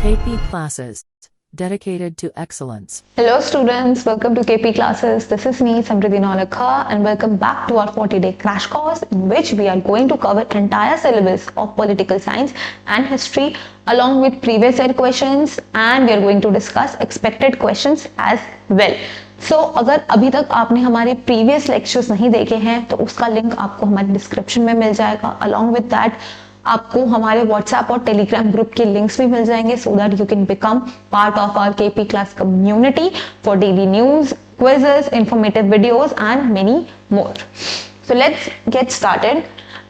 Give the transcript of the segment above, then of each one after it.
KP classes dedicated to excellence. Hello students, welcome to KP classes. This is me Samriddhi Nolakha and welcome back to our 40-day crash course in which we are going to cover entire syllabus of political science and history along with previous year questions, and we are going to discuss expected questions as well. So अगर अभी तक आपने हमारे previous lectures नहीं देखे हैं तो उसका लिंक आपको हमारे डिस्क्रिप्शन में मिल जाएगा. अलॉन्ग विद दैट आपको हमारे व्हाट्सएप और टेलीग्राम ग्रुप के लिंक्स भी मिल जाएंगे so that you can become part of our KP class community for daily news, quizzes, informative videos and many more. So let's get started.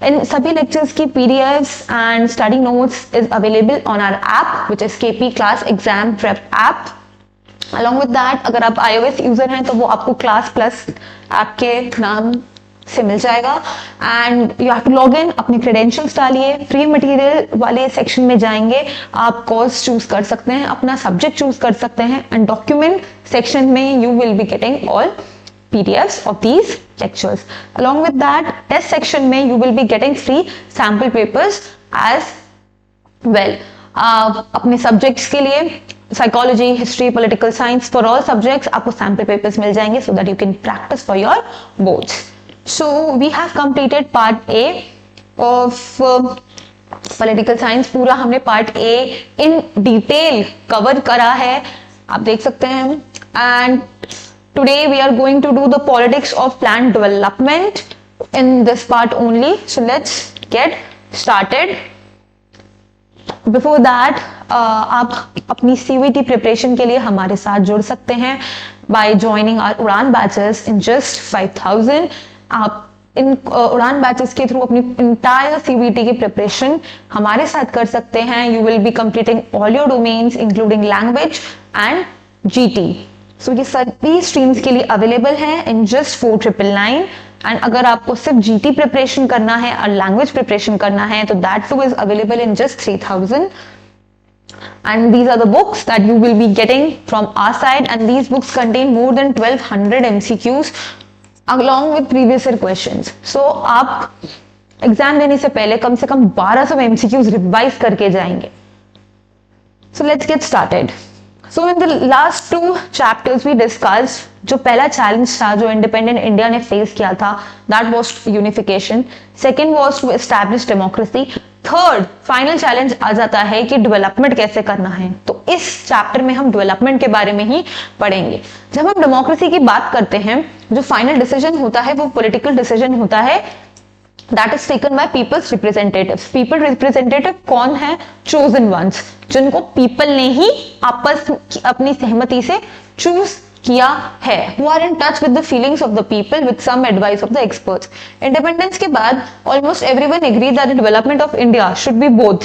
इन सभी lectures की PDFs and study notes is available on our app which is KP class exam prep app. Along with that अगर आप iOS user हैं तो वो आपको class plus app के नाम से मिल जाएगा and you have to log in. अपने क्रेडेंशियल्स डालिए, फ्री मटेरियल वाले सेक्शन में जाएंगे, आप कोर्स चूज कर सकते हैं, अपना सब्जेक्ट चूज कर सकते हैं एंड डॉक्यूमेंट सेक्शन में you will be getting all PDFs of these lectures. Along with that, test section में you will be getting free sample papers as well. अपने सब्जेक्ट्स के लिए psychology, history, political science, for all subjects आपको sample papers मिल जाएंगे so that you can practice for your boards. So we have completed part A of political science. पूरा हमने part A in detail cover करा है, आप देख सकते हैं. And today we are going to do the politics of plant development in this part only. So let's get started. Before that आप अपनी CVT प्रिपरेशन के लिए हमारे साथ जुड़ सकते हैं by joining our उड़ान बैचेस in just 5,000. आप इन उड़ान बैचेस के थ्रू अपनी इंटायर CVT की प्रिपरेशन हमारे साथ कर सकते हैं. You will be completing all your domains including language and GT. सो ये सभी स्ट्रीम्स के लिए अवेलेबल है इन जस्ट 4,999. एंड अगर आपको सिर्फ GT प्रिपरेशन करना है और लैंग्वेज प्रिपरेशन करना है तो that two is available in just 3,000. And these are the books that you will be getting from our side, and these books contain more than 1,200 MCQs along with previous year questions. So आप exam देने से पहले कम से कम 1200 MCQs revise करके जाएंगे. So let's get started. So in the last two chapters we discussed जो पहला challenge था जो इंडिपेंडेंट इंडिया ने फेस किया था, that was unification. Second was to establish democracy. Third final challenge आ जाता है कि डेवलपमेंट कैसे करना है. तो इस चैप्टर में हम डेवलपमेंट के बारे में ही पढ़ेंगे. जब हम डेमोक्रेसी की बात करते हैं, जो फाइनल डिसीजन होता है वो पॉलिटिकल डिसीजन होता है that is taken by people's representatives. People representative कौन है? चोजन वंस, जिनको पीपल ने ही आपस अपनी सहमति से चूज किया है, who are in touch with the feelings of the people with some advice of the experts. Independence के बाद almost everyone agree that the development of India should be both.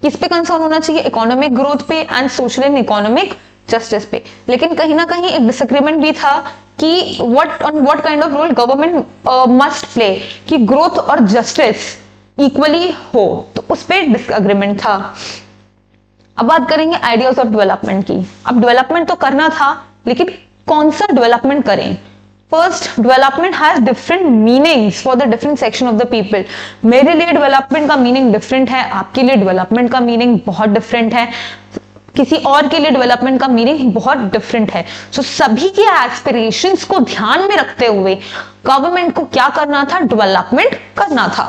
किस पे कंसर्न होना चाहिए? इकोनॉमिक ग्रोथ पे and social and economic justice पे. लेकिन कहीं ना कहीं एक डिसएग्रीमेंट भी था कि what kind of role government must play कि ग्रोथ और जस्टिस इक्वली हो, तो उस पर डिसएग्रीमेंट था. अब बात करेंगे आइडियाज ऑफ डेवलपमेंट की. अब डेवलपमेंट तो करना था, लेकिन कौन सा डेवलपमेंट करें? First, development has different meanings for the different section of the people. मेरे लिए डेवलपमेंट का मीनिंग डिफरेंट है, आपके लिए डेवलपमेंट का मीनिंग बहुत डिफरेंट है, किसी और के लिए डेवलपमेंट का मीनिंग बहुत डिफरेंट है. सो सभी के एस्पिरेशंस को ध्यान में रखते हुए गवर्नमेंट को क्या करना था? डेवलपमेंट करना था.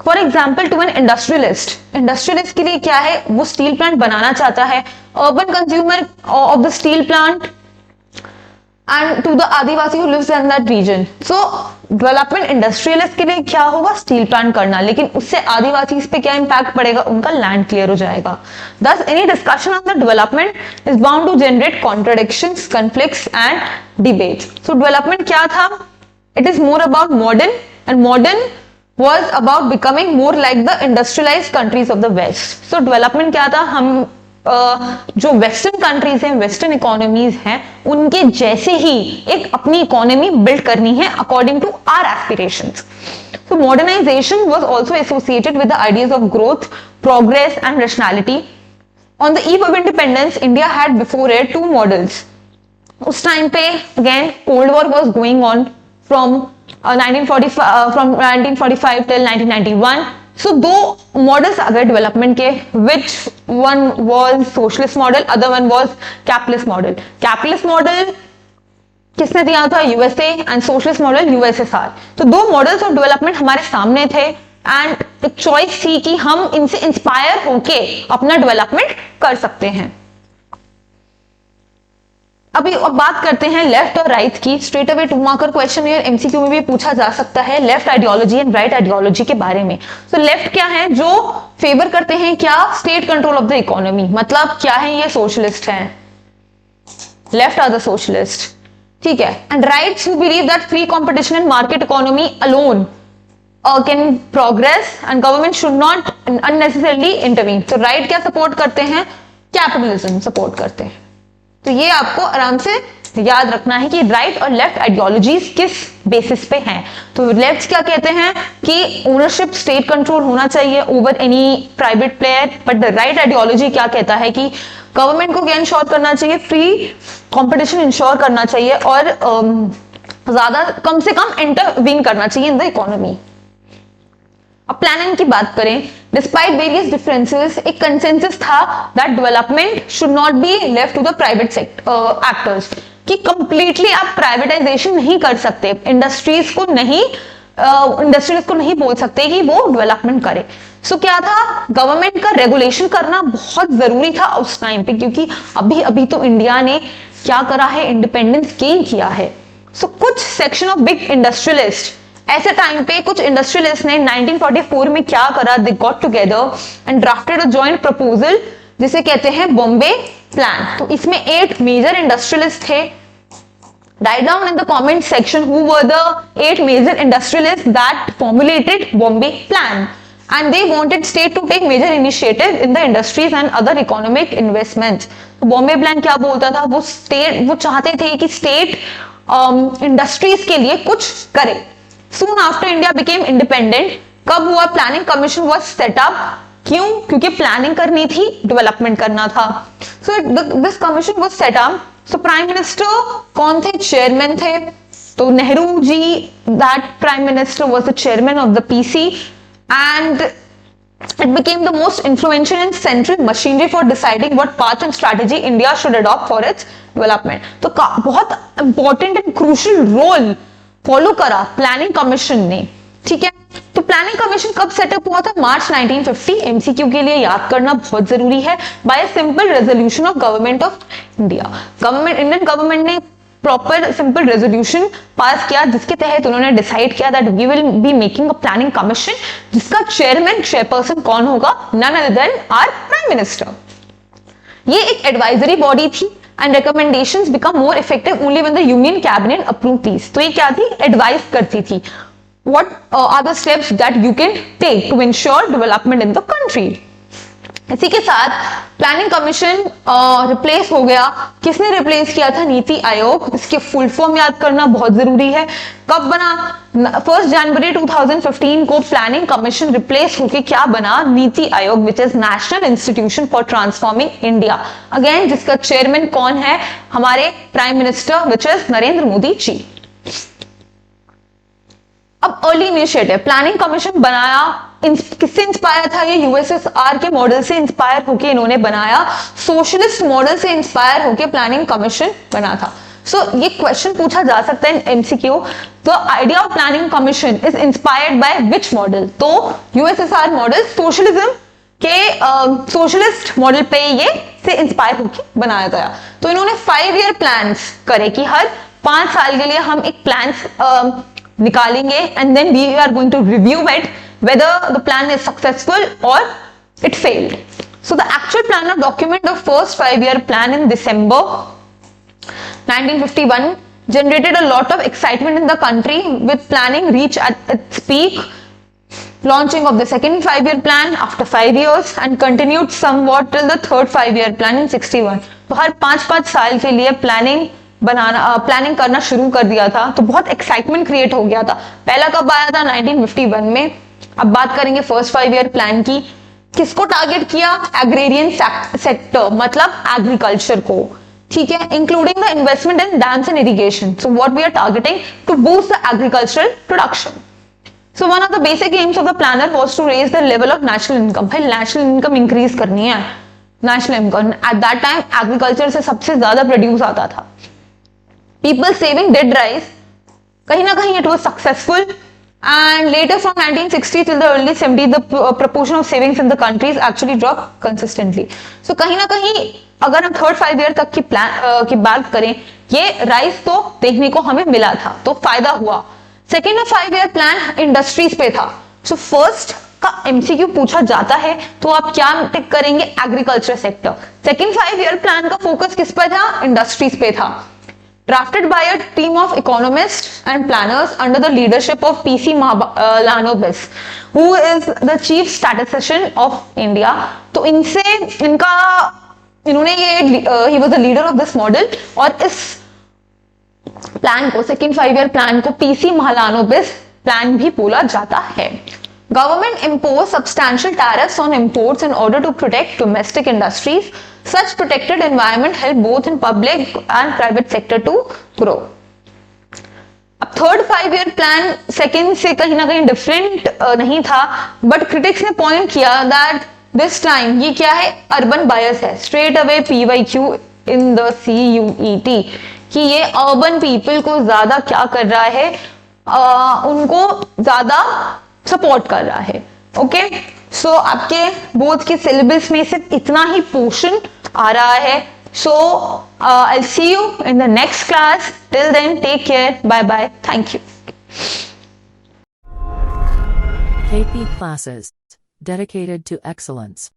For example, to an industrialist के लिए क्या है? वो स्टील प्लांट बनाना चाहता है. Urban consumer of the steel plant and to the Adivasi who lives in that region. So development industrialist के लिए क्या होगा? स्टील प्लांट करना, लेकिन उससे आदिवासी पे क्या इंपैक्ट पड़ेगा? उनका लैंड क्लियर हो जाएगा. Thus any discussion on the development is bound to generate contradictions, conflicts and debates. So development क्या था? It is more about modern, and modern was about becoming more like the industrialized countries of the West. So development क्या था? हम जो western countries हैं, western economies हैं, उनके जैसे ही एक अपनी इकोनॉमी बिल्ड करनी है according to our aspirations. So modernization was also associated with the ideas of growth, progress and rationality. On the eve of independence India had before it two models. उस time पे again cold war was going on from 1945 till 1991. So दो models आ गए development के, which one was socialist model, other one was capitalist model. Capitalist model किसने दिया था? USA, and socialist model USSR. तो दो मॉडल्स ऑफ डेवलपमेंट हमारे सामने थे एंड एक चॉइस थी कि हम इनसे इंस्पायर होके अपना डेवलपमेंट कर सकते हैं। अभी अब बात करते हैं लेफ्ट और राइट की। स्ट्रेट अवे 2 मार्कर क्वेश्चन में एमसीक्यू में भी पूछा जा सकता है left ideology and right ideology के बारे में। तो लेफ्ट क्या है? जो फेवर करते हैं क्या? State control of the economy, मतलब क्या है? ये सोशलिस्ट है, लेफ्ट आर द सोशलिस्ट, ठीक है। And rights who believe that free competition and market economy alone can progress and government should not unnecessarily intervene. तो राइट क्या सपोर्ट करते हैं? कैपिटलिज्म सपोर्ट करते हैं। तो ये आपको आराम से याद रखना है कि राइट और लेफ्ट आइडियोलॉजीज किस बेसिस पे हैं। तो लेफ्ट क्या कहते हैं कि ओनरशिप स्टेट कंट्रोल होना चाहिए over any private player, but the right ideology क्या कहता है कि गवर्नमेंट को क्या इंश्योर करना चाहिए? फ्री कंपटीशन इंश्योर करना चाहिए और ज्यादा कम से कम इंटरवीन करना चाहिए इन द इकोनॉमी। अब प्लानिंग की बात करें, डिस्पाइट वेरियस डिफरेंसेस एक कंसेंसस था that development should not be left to the private actors, कि कंप्लीटली आप प्राइवेटाइजेशन नहीं कर सकते, इंडस्ट्रीज को नहीं बोल सकते कि वो डेवलपमेंट करे। सो क्या था? गवर्नमेंट का रेगुलेशन करना बहुत जरूरी था उस टाइम पे, क्योंकि अभी तो इंडिया ने क्या करा है? इंडिपेंडेंस गेन किया है। सो कुछ सेक्शन ऑफ बिग इंडस्ट्रियलिस्ट ऐसे टाइम पे कुछ इंडस्ट्रियलिस्ट ने 1944 में क्या करा? They got together and drafted a joint proposal जिसे कहते हैं बॉम्बे प्लान। तो इसमें 8 मेजर इंडस्ट्रियलिस्ट थे। Write down in the comment section who were the 8 major industrialist that formulated Bombay plan and they wanted state to take major initiative in the industries and other economic investments। तो Bombay plan क्या बोलता था? वो चाहते थे कि state industries के लिए कुछ करे। Soon after India became independent, कब हुआ? Planning commission was set up। क्यों? क्योंकि प्लानिंग करनी थी, डेवलपमेंट करना था। So this commission was set up। So prime minister कौन थे? चेयरमैन थे। तो Nehru ji, that prime minister was the chairman of the PC and it became the most influential and central machinery for deciding what path and strategy India should adopt for its development। तो बहुत important and crucial role follow करा planning commission ने, ठीक है। तो planning commission कब setup हुआ था? मार्च 1950। एमसीक्यू के लिए याद करना बहुत जरूरी है। By simple resolution of government of India, Indian government ने प्रॉपर सिंपल रेजोल्यूशन पास किया जिसके तहत उन्होंने डिसाइड किया that we will be making a planning commission जिसका चेयरपर्सन कौन होगा? None other than our prime minister. ये एक एडवाइजरी बॉडी थी and recommendations become more effective only when the union cabinet approve these। तो ये क्या थी? एडवाइस करती थी what are the steps that you can take to ensure development in the country। इसी के साथ प्लानिंग कमीशन रिप्लेस हो गया। किसने रिप्लेस किया था? नीति आयोग। इसके फुल फॉर्म याद करना बहुत जरूरी है। कब बना? 1 जनवरी 2015 को प्लानिंग कमीशन रिप्लेस होके क्या बना? NITI Aayog, which is national institution for transforming India. Again जिसका चेयरमैन कौन है? हमारे prime minister, which is Narendra Modi ji. अब अर्ली इनिशिएटिव प्लानिंग कमीशन बनाया, किससे इंस्पायर था? ये यूएसएसआर के मॉडल से इंस्पायर होके इन्होंने बनाया, सोशलिस्ट मॉडल से इंस्पायर होके प्लानिंग कमीशन बना था। सो ये क्वेश्चन पूछा जा सकता है MCQ, the idea of planning commission is inspired by which model? तो यूएसएसआर मॉडल सोशलिज्म के सोशलिस्ट मॉडल पे ये से इंस्पायर होके बनाया गया। तो इन्होंने 5 ईयर प्लान्स करे कि हर 5 साल के लिए हम एक प्लान निकालेंगे and then we are going to review it whether the plan is successful or it failed। So the actual plan of document of first 5-year plan in December 1951 generated a lot of excitement in the country with planning reach at its peak, launching of the second 5-year plan after 5 years and continued somewhat till the third 5-year plan in 61। तो हर 5-5 साल के लिए planning करना शुरू कर दिया था। तो बहुत एक्साइटमेंट क्रिएट हो गया था। पहला कब आया था? 1951 में। अब बात करेंगे फर्स्ट 5 ईयर प्लान की। किसको टारगेट किया? एग्रेरियन सेक्टर, मतलब एग्रीकल्चर को, ठीक है, including the investment in dams and irrigation. So what we are targeting to boost the agricultural production. So one of the basic aims of the planner was to raise the level of national income. भाई national income increase करनी है. National income at that time agriculture से सबसे ज्यादा produce आता था. People saving did rise. कहीं ना कहीं it was successful. And later from 1960 till the early 70s, the proportion of savings in the countries actually dropped consistently. So कहीं ना कहीं अगर हम थर्ड 5 ईयर तक की बात करें, ये राइज तो देखने को हमें मिला था, तो फायदा हुआ. सेकेंड 5 ईयर प्लान इंडस्ट्रीज पे था. सो फर्स्ट का एमसीक्यू पूछा जाता है तो आप क्या टिक करेंगे? Agriculture sector. Second 5 year plan का फोकस किस पर था? इंडस्ट्रीज पे था. Drafted by a team of economists and planners under the leadership of P.C. Mahalanobis, who is the chief statistician of India. तो इन्होंने ये he was the leader of this model. और इस प्लान को, सेकेंड 5 ईयर प्लान को PC Mahalanobis plan भी बोला जाता है. Government imposed substantial tariffs on imports in order to protect domestic industries. Such protected environment helped both in public and private sector to grow. अब third 5 year plan second से कहीं ना कहीं डिफरेंट नहीं था, बट क्रिटिक्स ने point किया that this time ये क्या है? अर्बन बायस है. Straight away PYQ in the CUET कि ये अर्बन पीपल को ज्यादा क्या कर रहा है, उनको ज्यादा सपोर्ट कर रहा है. ओके, सो आपके बोर्ड के सिलेबस में सिर्फ इतना ही पोर्शन आ रहा है. So I see you in the next class. Till then take care, bye bye, thank you. KP classes dedicated to excellence.